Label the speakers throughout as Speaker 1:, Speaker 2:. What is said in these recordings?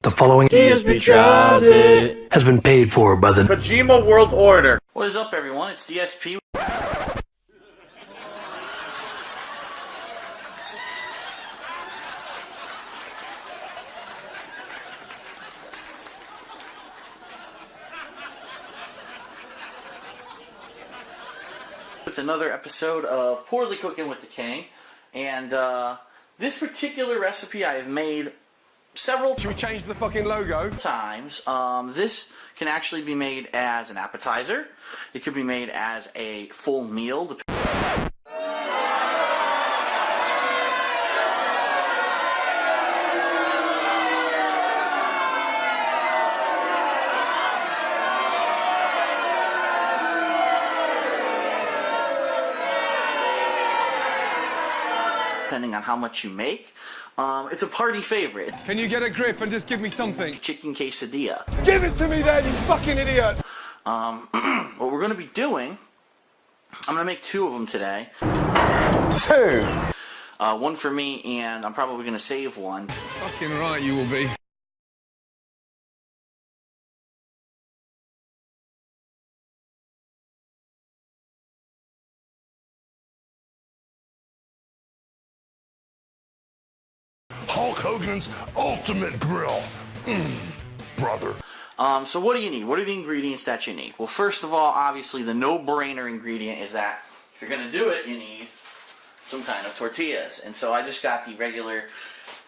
Speaker 1: The following
Speaker 2: DSP tries it.
Speaker 1: has been paid for by the
Speaker 3: Kojima World Order.
Speaker 2: What is up, everyone? It's DSP. It's another episode of Poorly Cooking with the King, and this particular recipe I have made several
Speaker 4: Should we change the fucking logo?
Speaker 2: times. This can actually be made as an appetizer. It could be made as a full meal. Depending on how much you make. It's a party favorite.
Speaker 4: Can you get a grip and just give me something?
Speaker 2: Chicken quesadilla.
Speaker 4: Give it to me then, you fucking idiot!
Speaker 2: What we're going to be doing, I'm going to make two of them today.
Speaker 4: Two?
Speaker 2: One for me, and I'm probably going to save one.
Speaker 4: Fucking right you will be.
Speaker 5: Hulk Hogan's Ultimate Grill. Brother.
Speaker 2: So what do you need? What are the ingredients that you need? Well, first of all, obviously, the no-brainer ingredient is that if you're going to do it, you need some kind of tortillas. And so I just got the regular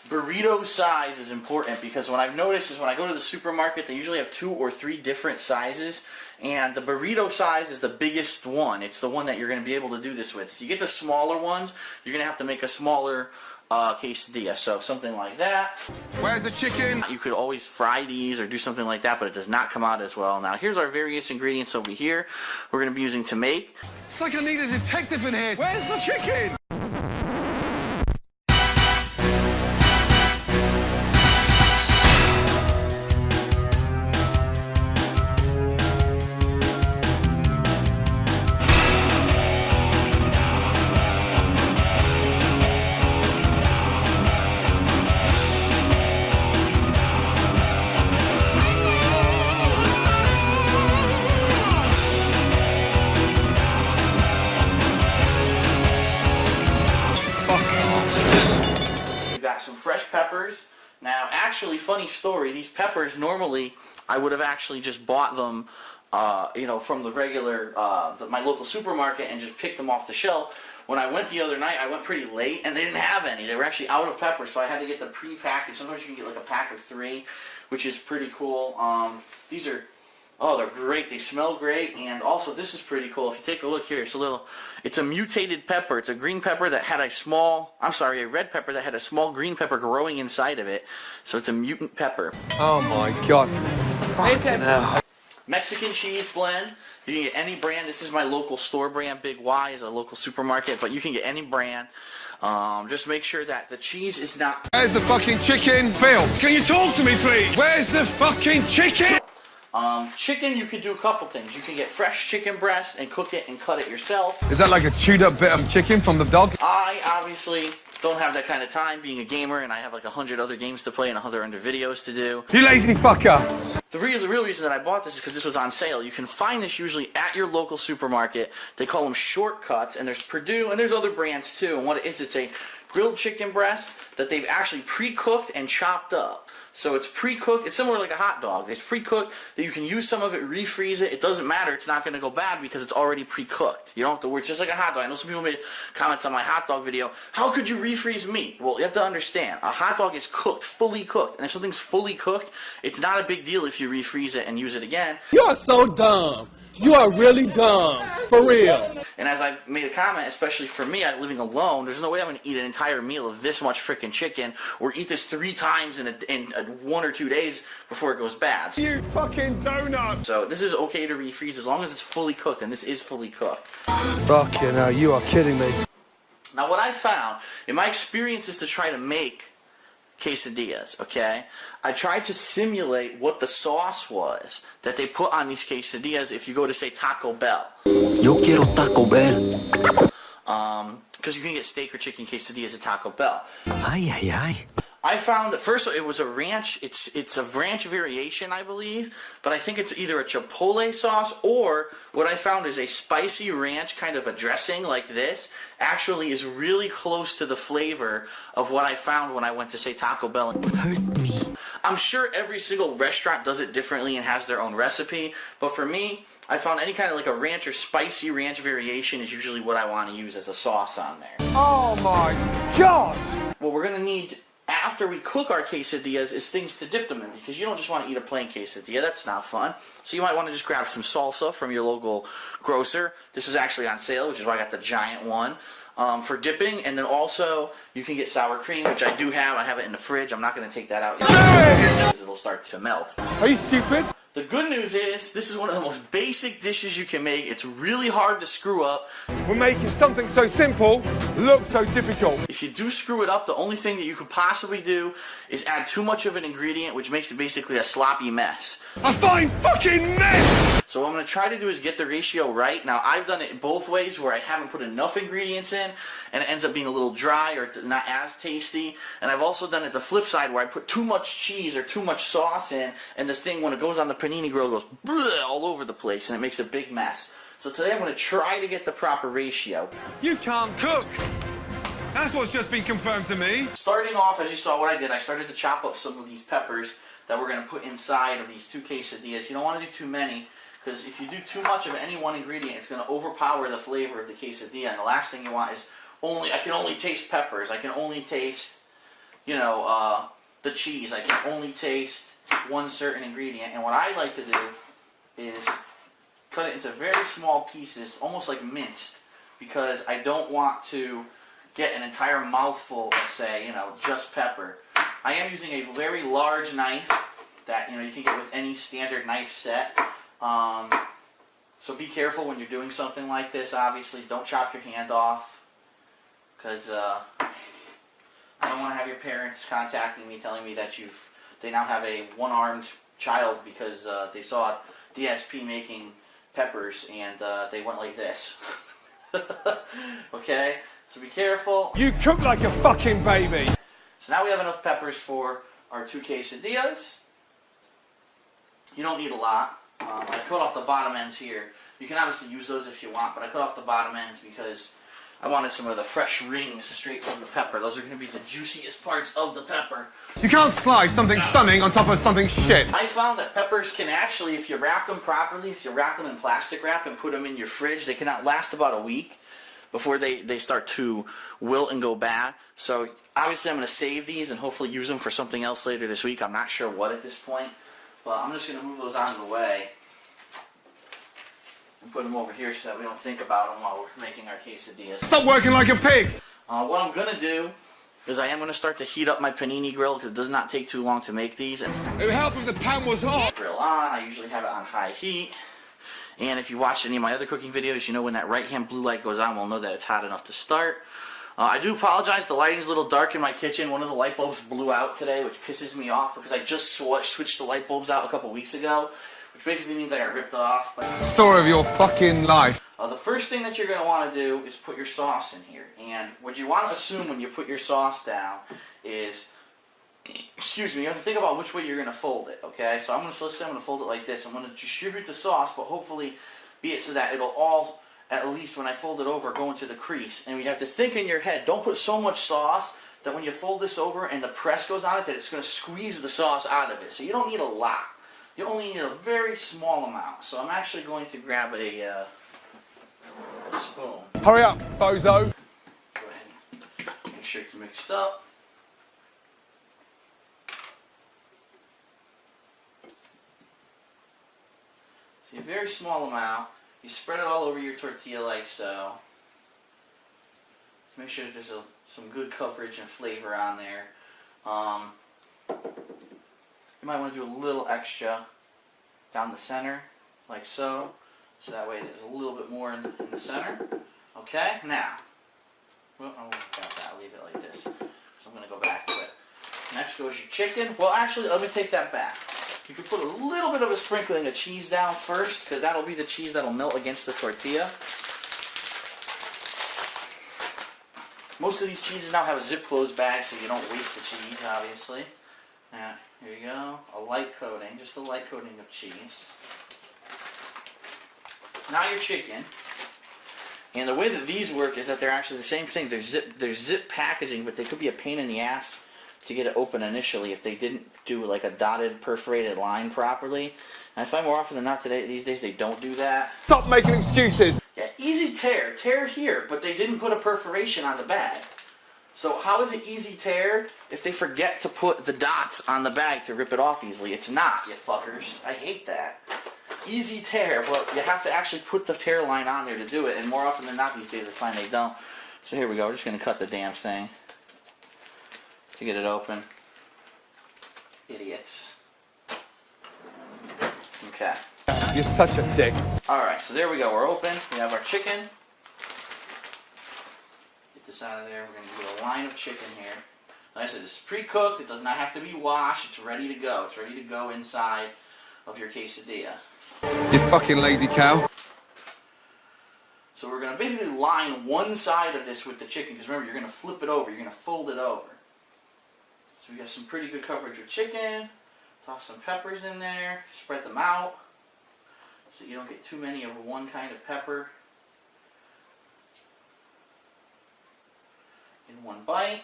Speaker 2: burrito size is important because what I've noticed is when I go to the supermarket, they usually have 2 or 3 different sizes. And the burrito size is the biggest one. It's the one that you're going to be able to do this with. If you get the smaller ones, you're going to have to make a smaller quesadilla, so something like that.
Speaker 4: Where's the chicken?
Speaker 2: You could always fry these or do something like that, but it does not come out as well. Now, here's our various ingredients over here we're going to be using to make.
Speaker 4: It's like I need a detective in here. Where's the chicken?
Speaker 2: Some fresh peppers. Now, actually, funny story, these peppers, normally, I would have actually just bought them, from the regular, my local supermarket and just picked them off the shelf. When I went the other night, I went pretty late, and they didn't have any. They were actually out of peppers, so I had to get the pre-packaged. Sometimes you can get like a pack of 3, which is pretty cool. These are, they're great. They smell great, and also this is pretty cool. If you take a look here, it's a mutated pepper. It's a green pepper that had a red pepper that had a small green pepper growing inside of it. So it's a mutant pepper.
Speaker 4: Oh my god.
Speaker 2: Mexican cheese blend. You can get any brand. This is my local store brand. Big Y is a local supermarket, but you can get any brand. Just make sure that the cheese is not...
Speaker 4: Where's the fucking chicken? Phil, can you talk to me, please? Where's the fucking chicken?
Speaker 2: Chicken, you can do a couple things. You can get fresh chicken breast and cook it and cut it yourself.
Speaker 4: Is that like a chewed up bit of chicken from the dog?
Speaker 2: I obviously don't have that kind of time being a gamer, and I have like 100 other games to play and 100 other videos to do.
Speaker 4: You lazy fucker.
Speaker 2: The real reason that I bought this is because this was on sale. You can find this usually at your local supermarket. They call them shortcuts, and there's Purdue, and there's other brands too. And what it is, it's a grilled chicken breast that they've actually pre-cooked and chopped up. So it's pre-cooked. It's similar like a hot dog. It's pre-cooked that you can use some of it, refreeze it. It doesn't matter. It's not going to go bad because it's already pre-cooked. You don't have to worry. It's just like a hot dog. I know some people made comments on my hot dog video. How could you refreeze meat? Well, you have to understand. A hot dog is cooked, fully cooked. And if something's fully cooked, it's not a big deal if you refreeze it and use it again.
Speaker 6: You are so dumb. You are really dumb. For real.
Speaker 2: And as I made a comment, especially for me, I'm living alone, there's no way I'm going to eat an entire meal of this much freaking chicken or eat this 3 times in 1 or 2 days before it goes bad.
Speaker 4: You fucking donut.
Speaker 2: So this is okay to refreeze as long as it's fully cooked, and this is fully cooked.
Speaker 7: Fucking hell, you are kidding me.
Speaker 2: Now what I found in my experience is to try to make quesadillas, okay? I tried to simulate what the sauce was that they put on these quesadillas if you go to, say, Taco Bell.
Speaker 7: Yo quiero Taco Bell.
Speaker 2: Because you can get steak or chicken quesadillas at Taco Bell.
Speaker 7: Ay, ay, ay.
Speaker 2: I found that first it was a ranch. It's a ranch variation, I believe, but I think it's either a chipotle sauce or what I found is a spicy ranch kind of a dressing like this. Actually, is really close to the flavor of what I found when I went to say Taco Bell. Hurt me. I'm sure every single restaurant does it differently and has their own recipe, but for me, I found any kind of like a ranch or spicy ranch variation is usually what I want to use as a sauce on there.
Speaker 4: Oh my God!
Speaker 2: What we're gonna need after we cook our quesadillas is things to dip them in, because you don't just want to eat a plain quesadilla. That's not fun. So you might want to just grab some salsa from your local grocer. This is actually on sale, which is why I got the giant one for dipping. And then also you can get sour cream, which I do have. I have it in the fridge. I'm not going to take that out yet because it'll start to melt.
Speaker 4: Are you stupid?
Speaker 2: The good news is this is one of the most basic dishes you can make. It's really hard to screw up.
Speaker 4: We're making something so simple look so difficult.
Speaker 2: If you do screw it up, the only thing that you could possibly do is add too much of an ingredient, which makes it basically a sloppy mess.
Speaker 4: A fine fucking mess!
Speaker 2: So what I'm going to try to do is get the ratio right. Now, I've done it both ways where I haven't put enough ingredients in, and it ends up being a little dry or not as tasty. And I've also done it the flip side where I put too much cheese or too much sauce in, and the thing, when it goes on the panini grill, goes all over the place, and it makes a big mess. So today I'm going to try to get the proper ratio.
Speaker 4: You can't cook! That's what's just been confirmed to me.
Speaker 2: Starting off, as you saw what I did, I started to chop up some of these peppers that we're going to put inside of these two quesadillas. You don't want to do too many, because if you do too much of any one ingredient, it's going to overpower the flavor of the quesadilla. And the last thing you want is I can only taste peppers. I can only taste, the cheese. I can only taste one certain ingredient. And what I like to do is cut it into very small pieces, almost like minced, because I don't want to get an entire mouthful of, say, just pepper. I am using a very large knife that, you can get with any standard knife set. So be careful when you're doing something like this, obviously. Don't chop your hand off, because I don't want to have your parents contacting me telling me that they now have a one-armed child because they saw DSP making peppers and they went like this. Okay? So be careful.
Speaker 4: You cook like a fucking baby.
Speaker 2: So now we have enough peppers for our two quesadillas. You don't need a lot. I cut off the bottom ends here. You can obviously use those if you want, but I cut off the bottom ends because I wanted some of the fresh rings straight from the pepper. Those are going to be the juiciest parts of the pepper.
Speaker 4: You can't slice something stunning on top of something shit.
Speaker 2: I found that peppers can actually, if you wrap them properly, if you wrap them in plastic wrap and put them in your fridge, they can last about a week before they start to wilt and go bad. So obviously I'm going to save these and hopefully use them for something else later this week. I'm not sure what at this point, but I'm just going to move those out of the way and put them over here so that we don't think about them while we're making our quesadillas.
Speaker 4: Stop working like a pig!
Speaker 2: What I'm going to do is I am going to start to heat up my panini grill because it does not take too long to make these.
Speaker 4: It would help if the pan was hot.
Speaker 2: Grill on. I usually have it on high heat. And if you watch any of my other cooking videos, you know when that right-hand blue light goes on, we'll know that it's hot enough to start. I do apologize. The lighting's a little dark in my kitchen. One of the light bulbs blew out today, which pisses me off because I just switched the light bulbs out a couple weeks ago, which basically means I got ripped off. But
Speaker 4: Story of your fucking life.
Speaker 2: the first thing that you're going to want to do is put your sauce in here. And what you want to assume when you put your sauce down is, you have to think about which way you're going to fold it, okay? So let's say I'm going to fold it like this. I'm going to distribute the sauce, but hopefully be it so that it'll all, at least when I fold it over, go into the crease. And you have to think in your head, don't put so much sauce that when you fold this over and the press goes on it, that it's going to squeeze the sauce out of it. So you don't need a lot. You only need a very small amount. So I'm actually going to grab a spoon.
Speaker 4: Hurry up, bozo.
Speaker 2: Go ahead and make sure it's mixed up. So a very small amount. You spread it all over your tortilla like so. Make sure there's some good coverage and flavor on there. You might want to do a little extra down the center, like so. So that way there's a little bit more in the center. Okay, now, well, I won't count that, I'll leave it like this. So I'm going to go back to it. Next goes your chicken. Well, actually, let me take that back. You can put a little bit of a sprinkling of cheese down first, because that'll be the cheese that'll melt against the tortilla. Most of these cheeses now have a zip closed bag so you don't waste the cheese, obviously. Now, here you go. A light coating, just a light coating of cheese. Now your chicken. And the way that these work is that they're actually the same thing. They're zip packaging, but they could be a pain in the ass to get it open initially if they didn't do like a dotted perforated line properly. And I find more often than not these days they don't do that.
Speaker 4: Stop making excuses.
Speaker 2: Yeah, easy tear here, but they didn't put a perforation on the bag. So how is it easy tear if they forget to put the dots on the bag to rip it off easily? It's not, you fuckers. I hate that. Easy tear, but you have to actually put the tear line on there to do it, and more often than not these days I find they don't. So here we go, we're just going to cut the damn thing to get it open. Idiots. Okay.
Speaker 4: You're such a dick.
Speaker 2: Alright, so there we go, we're open. We have our chicken. Get this out of there, we're going to do a line of chicken here. Like I said, this is pre-cooked, it does not have to be washed, it's ready to go. It's ready to go inside of your quesadilla.
Speaker 4: You fucking lazy cow.
Speaker 2: So we're going to basically line one side of this with the chicken, because remember, you're going to flip it over, you're going to fold it over. So we got some pretty good coverage with chicken. Toss some peppers in there, spread them out, so you don't get too many of one kind of pepper in one bite.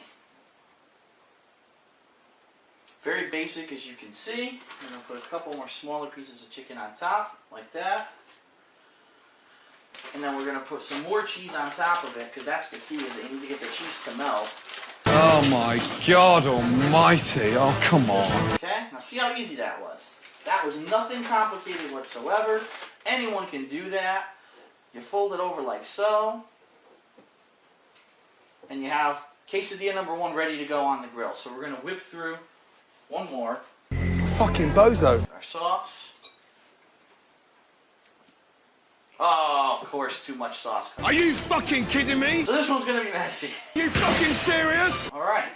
Speaker 2: Very basic, as you can see. I'm going to put a couple more smaller pieces of chicken on top, like that. And then we're going to put some more cheese on top of it, because that's the key, is that you need to get the cheese to melt.
Speaker 4: Oh my God almighty. Oh, come on.
Speaker 2: Okay, now see how easy that was. That was nothing complicated whatsoever. Anyone can do that. You fold it over like so. And you have quesadilla number 1 ready to go on the grill. So we're going to whip through one more.
Speaker 7: Fucking bozo.
Speaker 2: Our sauce. Oh, of course, too much sauce.
Speaker 4: Are you fucking kidding me?
Speaker 2: So this one's going to be messy.
Speaker 4: You fucking serious?
Speaker 2: Alright,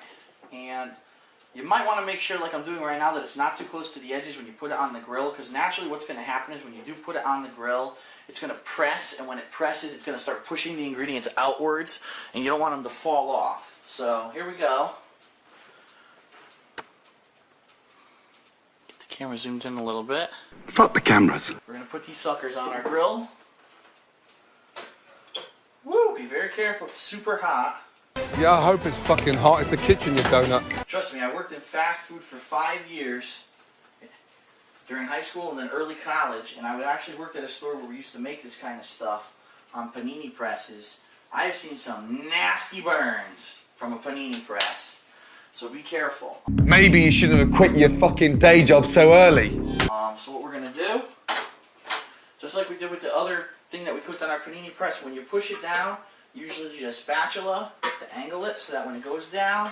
Speaker 2: and you might want to make sure, like I'm doing right now, that it's not too close to the edges when you put it on the grill, because naturally what's going to happen is when you do put it on the grill, it's going to press, and when it presses, it's going to start pushing the ingredients outwards, and you don't want them to fall off. So, here we go. Get the camera zoomed in a little bit.
Speaker 5: Fuck the cameras.
Speaker 2: We're going to put these suckers on our grill. Woo! Be very careful, it's super hot.
Speaker 4: Yeah, I hope it's fucking hot. It's the kitchen, you donut.
Speaker 2: Trust me, I worked in fast food for 5 years during high school and then early college, and I would actually work at a store where we used to make this kind of stuff on panini presses. I've seen some nasty burns from a panini press, so be careful.
Speaker 4: Maybe you shouldn't have quit your fucking day job so early.
Speaker 2: So what we're going to do, just like we did with the other thing that we cooked on our panini press, when you push it down, usually use a spatula to angle it so that when it goes down,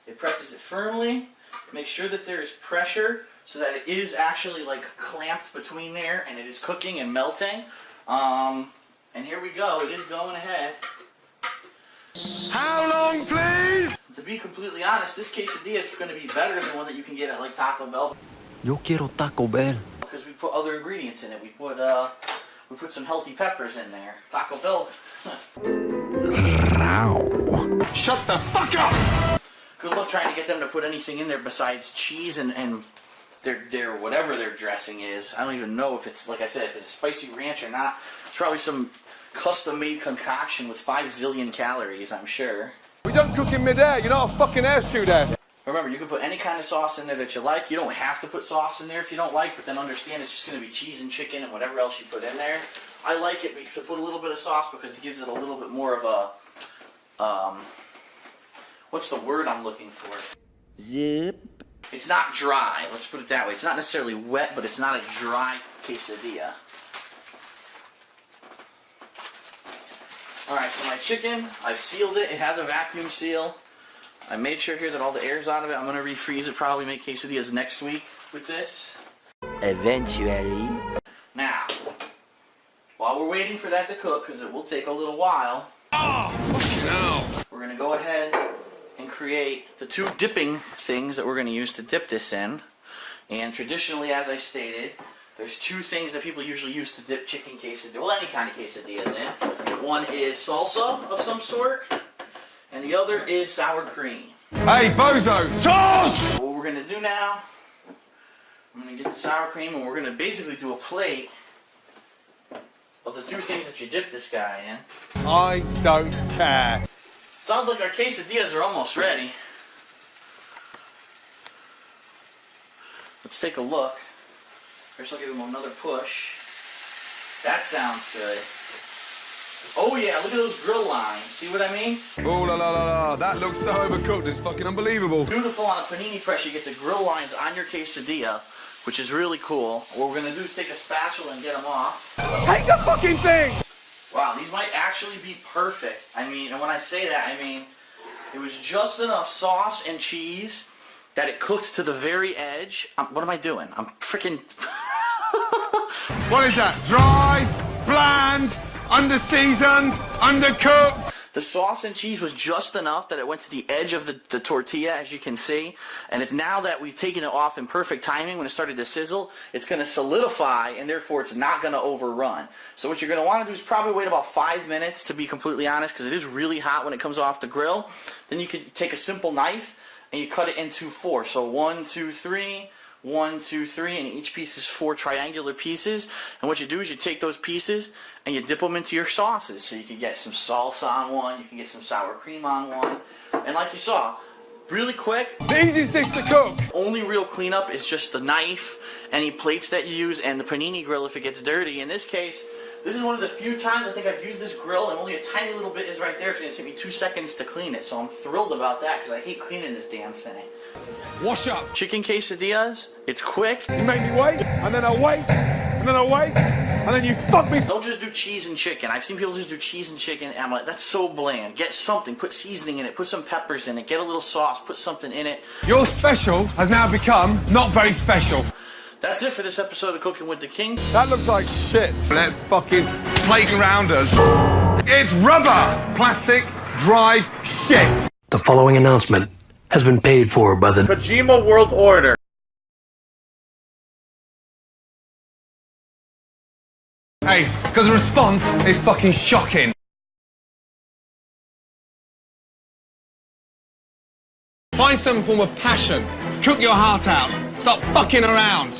Speaker 2: it presses it firmly. Make sure that there is pressure so that it is actually like clamped between there and it is cooking and melting. And here we go, it is going ahead.
Speaker 4: How long, please?
Speaker 2: To be completely honest, this quesadilla is going to be better than one that you can get at like Taco Bell.
Speaker 7: Yo quiero Taco Bell.
Speaker 2: Because we put other ingredients in it. We put some healthy peppers in there. Taco Bell.
Speaker 4: Shut the fuck up!
Speaker 2: Good luck trying to get them to put anything in there besides cheese and their whatever their dressing is. I don't even know if it's, like I said, if it's spicy ranch or not. It's probably some custom-made concoction with 5 zillion calories, I'm sure.
Speaker 4: We don't cook in midair. You're not a fucking air stewardess.
Speaker 2: Remember, you can put any kind of sauce in there that you like. You don't have to put sauce in there if you don't like, but then understand it's just going to be cheese and chicken and whatever else you put in there. I like it to put a little bit of sauce because it gives it a little bit more of a, what's the word I'm looking for?
Speaker 7: Zip.
Speaker 2: It's not dry, let's put it that way. It's not necessarily wet, but it's not a dry quesadilla. Alright, so my chicken, I've sealed it. It has a vacuum seal. I made sure here that all the air's out of it. I'm going to refreeze it, probably make quesadillas next week with this.
Speaker 7: Eventually.
Speaker 2: Now, while we're waiting for that to cook, because it will take a little while, we're going to go ahead and create the 2 dipping things that we're going to use to dip this in. And traditionally, as I stated, there's 2 things that people usually use to dip chicken quesadilla, well, any kind of quesadillas in. One is salsa of some sort, and the other is sour cream.
Speaker 4: Hey, bozo, toss!
Speaker 2: What we're gonna do now, I'm gonna get the sour cream, and we're gonna basically do a plate of the two things that you dip this guy in.
Speaker 4: I don't care.
Speaker 2: Sounds like our quesadillas are almost ready. Let's take a look. First, I'll give them another push. That sounds good. Oh yeah, look at those grill lines. See what I mean?
Speaker 4: Oh la la la la, that looks so overcooked, it's fucking unbelievable.
Speaker 2: Beautiful on a panini press, you get the grill lines on your quesadilla, which is really cool. What we're gonna do is take a spatula and get them off.
Speaker 4: Take the fucking thing!
Speaker 2: Wow, these might actually be perfect. I mean, and when I say that, I mean, it was just enough sauce and cheese that it cooked to the very edge. What am I doing? I'm freaking...
Speaker 4: What is that? Dry, bland, under-seasoned, undercooked?
Speaker 2: The sauce and cheese was just enough that it went to the edge of the tortilla, as you can see. And it's now that we've taken it off in perfect timing, when it started to sizzle, it's going to solidify, and therefore it's not going to overrun. So what you're going to want to do is probably wait about 5 minutes, to be completely honest, because it is really hot when it comes off the grill. Then you could take a simple knife, and you cut it into 4. So 1, 2, 3... 1, 2, 3, and each piece is 4 triangular pieces. And what you do is you take those pieces and you dip them into your sauces. So you can get some salsa on one, you can get some sour cream on one. And like you saw, really quick.
Speaker 4: The easiest dish to cook.
Speaker 2: Only real cleanup is just the knife, any plates that you use, and the panini grill if it gets dirty. In this case, this is one of the few times I think I've used this grill, and only a tiny little bit is right there. It's going to take me 2 seconds to clean it. So I'm thrilled about that because I hate cleaning this damn thing.
Speaker 4: Wash up.
Speaker 2: Chicken quesadillas, it's quick.
Speaker 4: You make me wait, and then I wait, and then I wait, and then you fuck me.
Speaker 2: Don't just do cheese and chicken. I've seen people just do cheese and chicken, and I'm like, that's so bland. Get something, put seasoning in it, put some peppers in it, get a little sauce, put something in it.
Speaker 4: Your special has now become not very special.
Speaker 2: That's it for this episode of Cooking with the King.
Speaker 4: That looks like shit. Let's fucking plate around us. It's rubber, plastic, dried shit.
Speaker 1: The following announcement has been paid for by the
Speaker 3: Kojima World Order.
Speaker 4: Hey, because the response is fucking shocking. Find some form of passion. Cook your heart out. Stop fucking around.